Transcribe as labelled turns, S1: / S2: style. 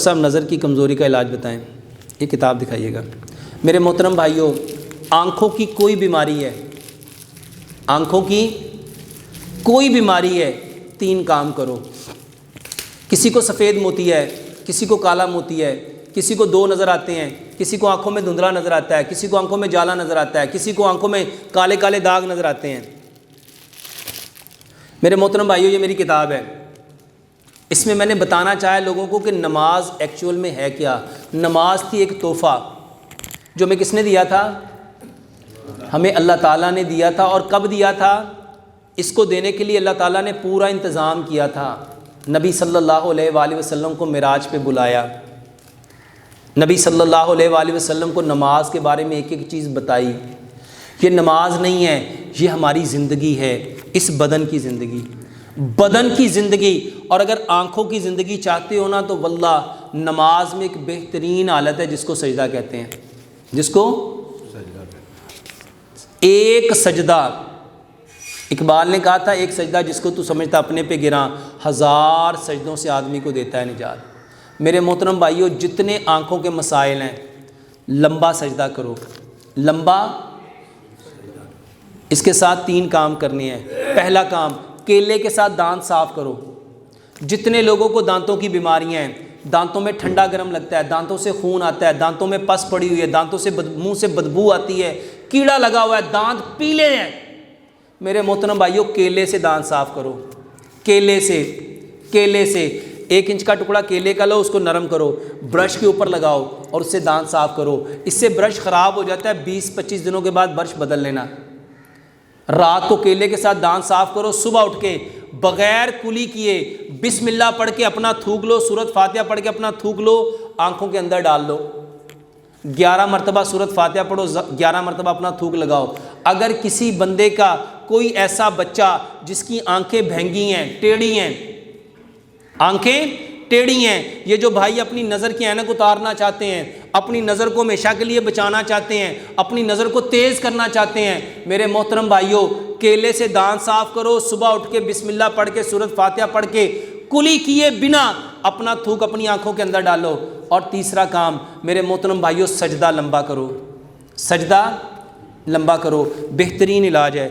S1: صاحب نظر کی کمزوری کا علاج بتائیں، یہ کتاب دکھائیے گا۔ میرے محترم بھائیوں، آنکھوں کی کوئی بیماری ہے، آنکھوں کی کوئی بیماری ہے، 3 کام کرو۔ کسی کو سفید موتی ہے، کسی کو کالا موتی ہے، کسی کو 2 نظر آتے ہیں، کسی کو آنکھوں میں دھندلا نظر آتا ہے، کسی کو آنکھوں میں جالا نظر آتا ہے، کسی کو آنکھوں میں کالے کالے داغ نظر آتے ہیں۔ میرے محترم بھائیوں، یہ میری کتاب ہے، اس میں نے بتانا چاہا لوگوں کو کہ نماز ایکچول میں ہے کیا۔ نماز تھی ایک تحفہ جو ہمیں کس نے دیا تھا؟ ہمیں اللہ تعالیٰ نے دیا تھا۔ اور کب دیا تھا؟ اس کو دینے کے لیے اللہ تعالیٰ نے پورا انتظام کیا تھا۔ نبی صلی اللہ علیہ وآلہ وسلم کو معراج پہ بلایا، نبی صلی اللہ علیہ وآلہ وسلم کو نماز کے بارے میں ایک ایک چیز بتائی۔ یہ نماز نہیں ہے، یہ ہماری زندگی ہے، اس بدن کی زندگی، بدن کی زندگی۔ اور اگر آنکھوں کی زندگی چاہتے ہو نا تو واللہ نماز میں ایک بہترین حالت ہے جس کو سجدہ کہتے ہیں، جس کو ایک سجدہ۔ اقبال نے کہا تھا ایک سجدہ جس کو تو سمجھتا اپنے پہ گراں، 1000 سجدوں سے آدمی کو دیتا ہے نجات۔ میرے محترم بھائیوں، جتنے آنکھوں کے مسائل ہیں، لمبا سجدہ کرو، لمبا۔ اس کے ساتھ 3 کام کرنے ہیں۔ پہلا کام، کیلے کے ساتھ دانت صاف کرو۔ جتنے لوگوں کو دانتوں کی بیماریاں ہیں، دانتوں میں ٹھنڈا گرم لگتا ہے، دانتوں سے خون آتا ہے، دانتوں میں پس پڑی ہوئی ہے، دانتوں سے منہ سے بدبو آتی ہے، کیڑا لگا ہوا ہے، دانت پیلے ہیں، میرے محترم بھائیوں کیلے سے دانت صاف کرو۔ کیلے سے 1 انچ کا ٹکڑا کیلے کا لو، اس کو نرم کرو، برش کے اوپر لگاؤ اور اس سے دانت صاف کرو۔ اس سے برش خراب ہو جاتا ہے، 20-25 دنوں کے بعد برش بدل لینا۔ رات کو کیلے کے ساتھ دانت صاف کرو، صبح اٹھ کے بغیر کلی کیے بسم اللہ پڑھ کے اپنا تھوک لو، سورۃ فاتحہ پڑھ کے اپنا تھوک لو، آنکھوں کے اندر ڈال لو، 11 مرتبہ سورۃ فاتحہ پڑھو، 11 مرتبہ اپنا تھوک لگاؤ۔ اگر کسی بندے کا کوئی ایسا بچہ جس کی آنکھیں بھینگی ہیں، ٹیڑھی ہیں، آنکھیں ٹیڑھی ہیں، یہ جو بھائی اپنی نظر کی اینک اتارنا چاہتے ہیں، اپنی نظر کو ہمیشہ کے لیے بچانا چاہتے ہیں، اپنی نظر کو تیز کرنا چاہتے ہیں، میرے محترم بھائیوں کیلے سے دانت صاف کرو، صبح اٹھ کے بسم اللہ پڑھ کے سورۃ فاتحہ پڑھ کے کلی کیے بنا اپنا تھوک اپنی آنکھوں کے اندر ڈالو۔ اور تیسرا کام میرے محترم بھائیوں، سجدہ لمبا کرو، سجدہ لمبا کرو، بہترین علاج ہے۔